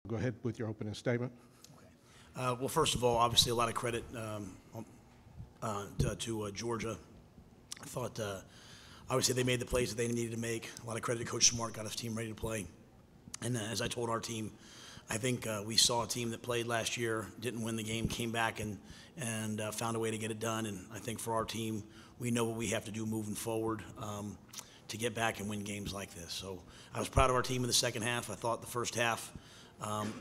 Go ahead with your opening statement. Well, first of all, obviously a lot of credit to Georgia. I thought obviously they made the plays that they needed to make. A lot of credit to Coach Smart, got his team ready to play. And as I told our team, I think we saw a team that played last year, didn't win the game, came back and found a way to get it done. And I think for our team, we know what we have to do moving forward to get back and win games like this. So I was proud of our team in the second half. I thought the first half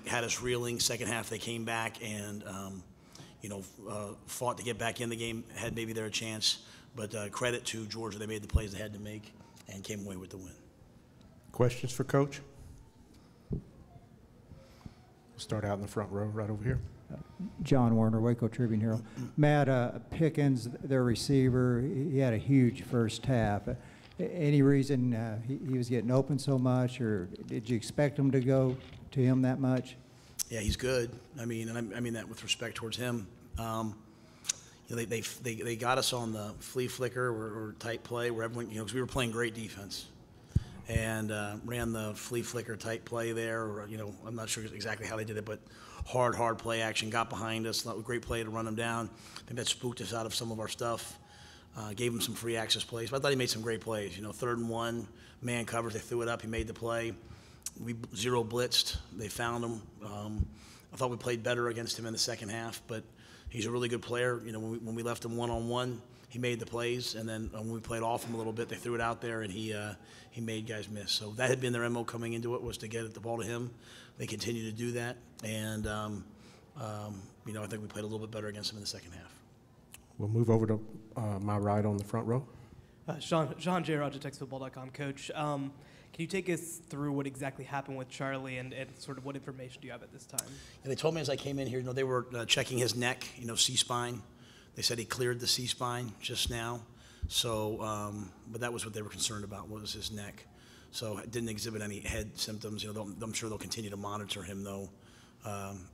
had us reeling. Second half, they came back and fought to get back in the game, had maybe their chance. But credit to Georgia, they made the plays they had to make and came away with the win. Questions for Coach? We'll start out in the front row right over here. John Warner, Waco Tribune Hero. Matt Pickens, their receiver, he had a huge first half. Any reason he was getting open so much, or did you expect him to go to him that much? Yeah, he's good. I mean, and I mean that with respect towards him. They got us on the flea flicker or tight play where everyone, because we were playing great defense, and ran the flea flicker tight play there. Or, I'm not sure exactly how they did it, but hard play action, got behind us. Great play to run them down. I think that spooked us out of some of our stuff. Gave him some free access plays. But I thought he made some great plays. 3rd and 1, man covers. They threw it up. He made the play. We zero blitzed. They found him. I thought we played better against him in the second half, but he's a really good player. When we left him one-on-one, he made the plays, and then when we played off him a little bit, they threw it out there, and he made guys miss. So that had been their MO coming into it, was to get the ball to him. They continue to do that, and I think we played a little bit better against him in the second half. We'll move over to my right on the front row. Sean J. Raj at TexasFootball.com. Coach, can you take us through what exactly happened with Charlie and sort of what information do you have at this time? Yeah, they told me as I came in here, they were checking his neck, C-spine. They said he cleared the C-spine just now. So, but that was what they were concerned about, was his neck. So it didn't exhibit any head symptoms. I'm sure they'll continue to monitor him, though,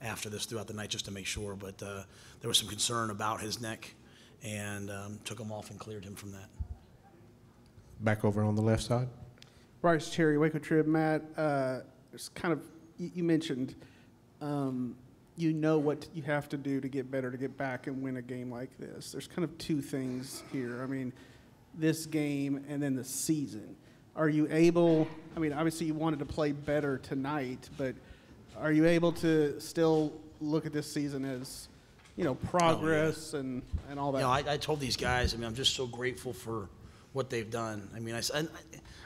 after this throughout the night just to make sure. But there was some concern about his neck, and took him off and cleared him from that. Back over on the left side. Bryce Cherry, Waco Trib. Matt, it's kind of, you mentioned what you have to do to get better, to get back and win a game like this. There's kind of two things here. I mean, this game and then the season. Are you able, obviously you wanted to play better tonight, but are you able to still look at this season as, progress and all that? I told these guys, I'm just so grateful for what they've done.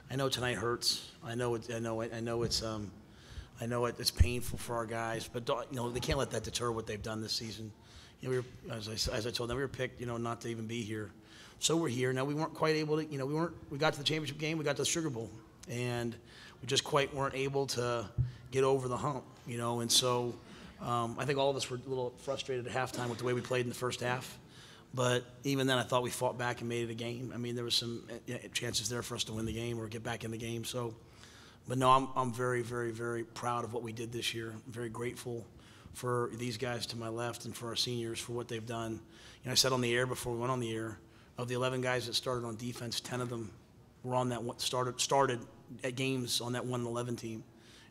I know tonight hurts. I know it's painful for our guys, but they can't let that deter what they've done this season. As I told them, we were picked, not to even be here. So we're here now. We weren't quite able to, we got to the championship game, we got to the Sugar Bowl, and we just quite weren't able to get over the hump, And so I think all of us were a little frustrated at halftime with the way we played in the first half. But even then, I thought we fought back and made it a game. There was some chances there for us to win the game or get back in the game. So, but no, I'm very, very, very proud of what we did this year. I'm very grateful for these guys to my left and for our seniors for what they've done. I said on the air before we went on the air, of the 11 guys that started on defense, 10 of them were on that one, started at games on that 1-11 team.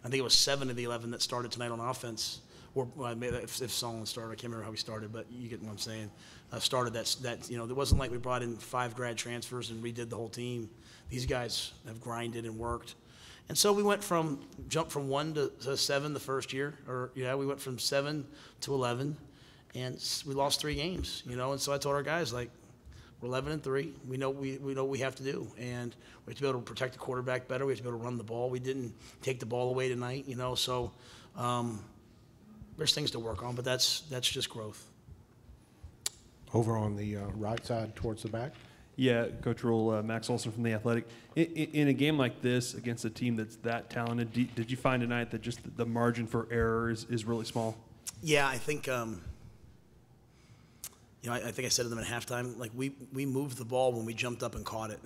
I think it was 7 of the 11 that started tonight on offense. Or if Solomon started, I can't remember how he started, but you get what I'm saying. Started that it wasn't like we brought in 5 grad transfers and redid the whole team. These guys have grinded and worked. And so we jumped from 1 to 7 the first year, we went from 7 to 11, and we lost 3 games, And so I told our guys, we're 11-3. We know what we have to do, and we have to be able to protect the quarterback better. We have to be able to run the ball. We didn't take the ball away tonight, So there's things to work on, but that's just growth. Over on the right side towards the back. Yeah, Coach Rhule, Max Olson from The Athletic. In a game like this against a team that's that talented, did you find tonight that just the margin for error is really small? Yeah, I think I think I said to them at halftime, we moved the ball when we jumped up and caught it.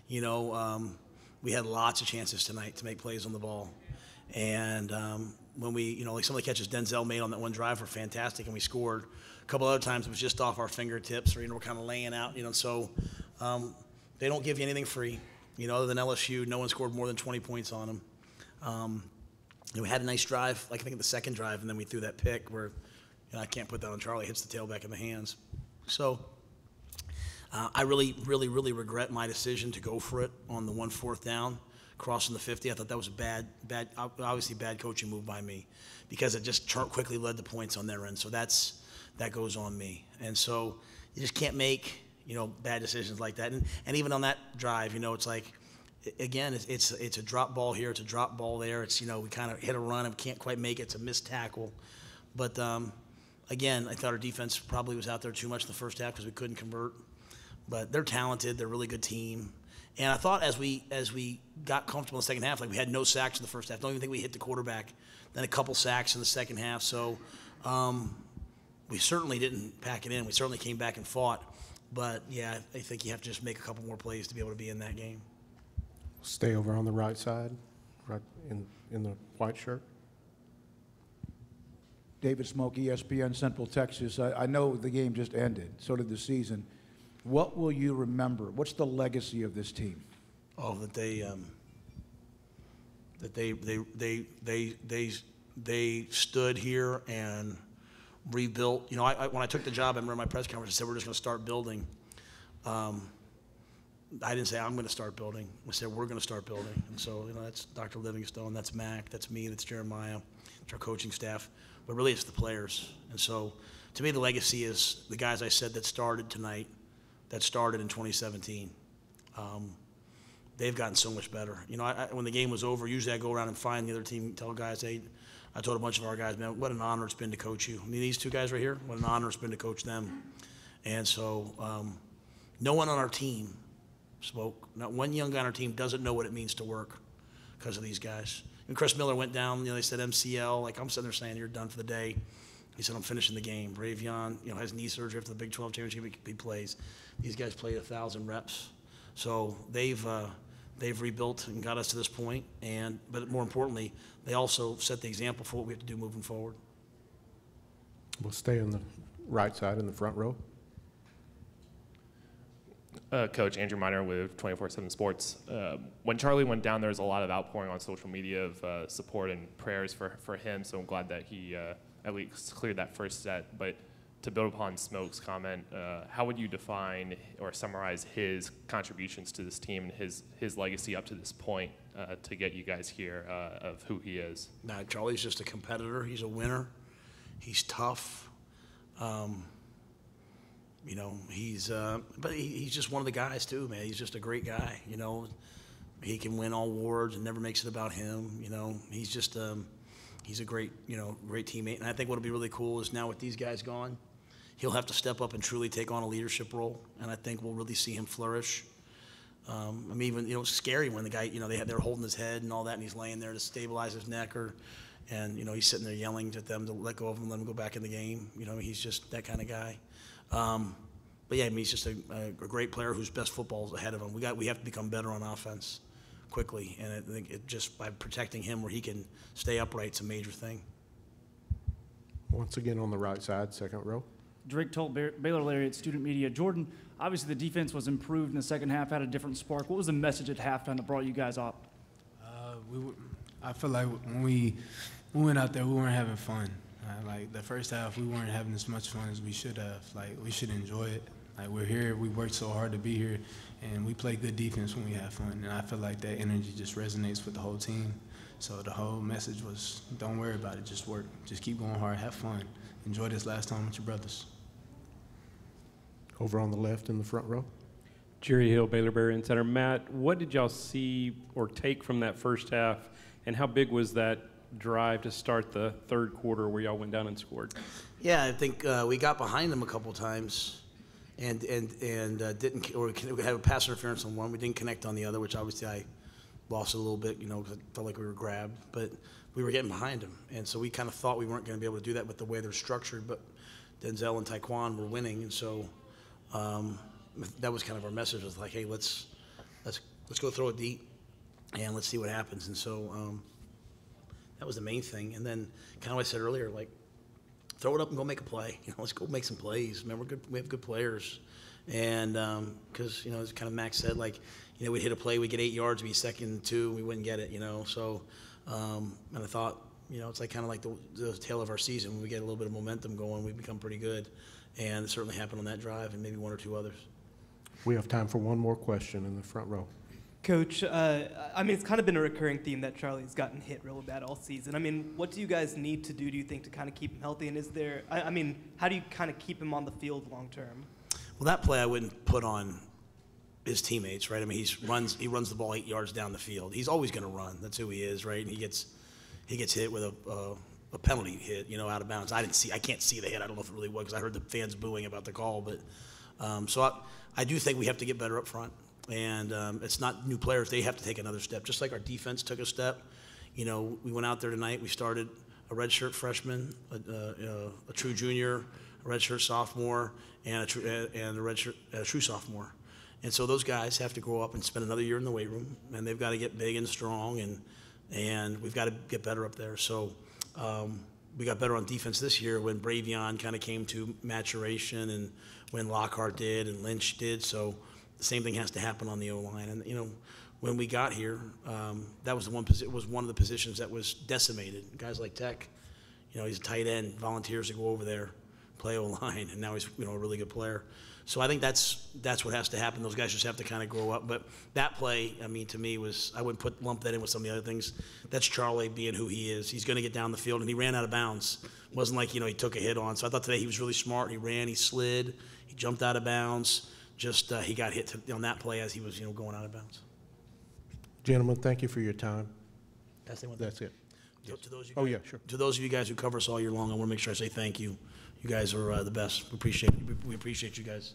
We had lots of chances tonight to make plays on the ball. And when we, some of the catches Denzel made on that one drive were fantastic, and we scored. A couple other times it was just off our fingertips, or we're kind of laying out. So they don't give you anything free. Other than LSU, no one scored more than 20 points on them. we had a nice drive, like I think the second drive, and then we threw that pick where I can't put that on Charlie. It hits the tailback of the hands. So I really, really, really regret my decision to go for it on the 4th down, crossing the 50. I thought that was a obviously bad coaching move by me because it just quickly led to points on their end. So that goes on me. And so you just can't make, bad decisions like that. And even on that drive, it's like, again, it's a drop ball here, it's a drop ball there. It's, we kind of hit a run and can't quite make it. It's a missed tackle. But, again, I thought our defense probably was out there too much in the first half because we couldn't convert. But they're talented. They're a really good team. And I thought as we got comfortable in the second half, like we had no sacks in the first half. Don't even think we hit the quarterback. Then a couple sacks in the second half. So we certainly didn't pack it in. We certainly came back and fought. But, yeah, I think you have to just make a couple more plays to be able to be in that game. Stay over on the right side, right in the white shirt. David Smoke, ESPN Central Texas. I know the game just ended. So did the season. What will you remember? What's the legacy of this team? Oh, that they stood here and rebuilt. When I took the job, I remember my press conference. I said we're just going to start building. I didn't say I'm going to start building. I said we're going to start building. And so, that's Dr. Livingstone, that's Mac, that's me, that's Jeremiah, it's our coaching staff. But really, it's the players. And so, to me, the legacy is the guys I said that started tonight, that started in 2017. They've gotten so much better. When the game was over, usually I go around and find the other team, tell guys, hey, I told a bunch of our guys, man, what an honor it's been to coach you. These two guys right here, what an honor it's been to coach them. And so, no one on our team spoke. Not one young guy on our team doesn't know what it means to work because of these guys. And Chris Miller went down, they said MCL. Like, I'm sitting there saying, you're done for the day. He said, I'm finishing the game. Ravion, has knee surgery after the Big 12 championship he plays. These guys played 1,000 reps. So they've rebuilt and got us to this point. But more importantly, they also set the example for what we have to do moving forward. We'll stay on the right side in the front row. Coach Andrew Miner with 24/7 Sports. When Charlie went down, there was a lot of outpouring on social media of support and prayers for him, so I'm glad that he at least cleared that first set. But to build upon Smoke's comment, how would you define or summarize his contributions to this team and his legacy up to this point to get you guys here of who he is? Nah, Charlie's just a competitor. He's a winner. He's tough. But he's just one of the guys too, man. He's just a great guy. He can win all awards and never makes it about him. He's just he's a great teammate. And I think what'll be really cool is now with these guys gone, he'll have to step up and truly take on a leadership role. And I think we'll really see him flourish. It's scary when the guy, they're holding his head and all that, and he's laying there to stabilize his neck, and he's sitting there yelling at them to let go of him, let him go back in the game. He's just that kind of guy. But yeah, he's just a great player whose best football is ahead of him. We have to become better on offense quickly, and I think just by protecting him where he can stay upright is a major thing. Once again on the right side, second row. Drake Tolt, Baylor Lariat Student Media. Jordan, obviously the defense was improved in the second half, had a different spark. What was the message at halftime that brought you guys up? I feel like when we went out there, we weren't having fun. Like the first half, we weren't having as much fun as we should have. Like, we should enjoy it. Like, we're here, we worked so hard to be here, and we play good defense when we have fun. And I feel like that energy just resonates with the whole team. So the whole message was, don't worry about it, just work. Just keep going hard, have fun. Enjoy this last time with your brothers. Over on the left in the front row. Jerry Hill, Baylor Bear Insider. Matt, what did y'all see or take from that first half, and how big was that drive to start the third quarter where y'all went down and scored? Yeah, I think we got behind them a couple times and didn't, or we had a pass interference on one. We didn't connect on the other, which obviously I lost a little bit, because I felt like we were grabbed. But we were getting behind them, and so we kind of thought we weren't going to be able to do that with the way they're structured. But Denzel and Taekwon were winning, and so that was kind of our message. Was like, hey, let's go throw it deep, and let's see what happens. And so that was the main thing. And then, kind of what I said earlier, like, throw it up and go make a play. Let's go make some plays. Man, we have good players. And because, as kind of Max said, like, we'd hit a play, we'd get 8 yards, we'd be second and 2, we wouldn't get it, So And I thought, it's like kind of like the tail of our season. When we get a little bit of momentum going, we become pretty good. And it certainly happened on that drive and maybe one or two others. We have time for one more question in the front row. Coach, it's kind of been a recurring theme that Charlie's gotten hit really bad all season. What do you guys need to do you think, to kind of keep him healthy? And how do you kind of keep him on the field long term? Well, that play I wouldn't put on his teammates, right? He runs the ball 8 yards down the field. He's always going to run. That's who he is, right? And he gets hit with a penalty hit, out of bounds. I can't see the hit. I don't know if it really was because I heard the fans booing about the call. But so I do think we have to get better up front. And it's not new players. They have to take another step. Just like our defense took a step. We went out there tonight. We started a redshirt freshman, a true junior, a redshirt sophomore, and a true sophomore. And so those guys have to grow up and spend another year in the weight room. And they've got to get big and strong. And we've got to get better up there. So we got better on defense this year when Bravion kind of came to maturation and when Lockhart did and Lynch did. So the same thing has to happen on the O-line. And, when we got here, that was one of the positions that was decimated. Guys like Tech, he's a tight end, volunteers to go over there, play O-line, and now he's, a really good player. So I think that's what has to happen. Those guys just have to kind of grow up. But that play, to me, I wouldn't lump that in with some of the other things. That's Charlie being who he is. He's going to get down the field, and he ran out of bounds. It wasn't like, he took a hit on. So I thought today he was really smart. He ran, he slid, he jumped out of bounds. Just he got hit on that play as he was, going out of bounds. Gentlemen, thank you for your time. That's it. Yes. To those of you Oh, guys, yeah, sure. To those of you guys who cover us all year long, I want to make sure I say thank you. You guys are the best. We appreciate you guys.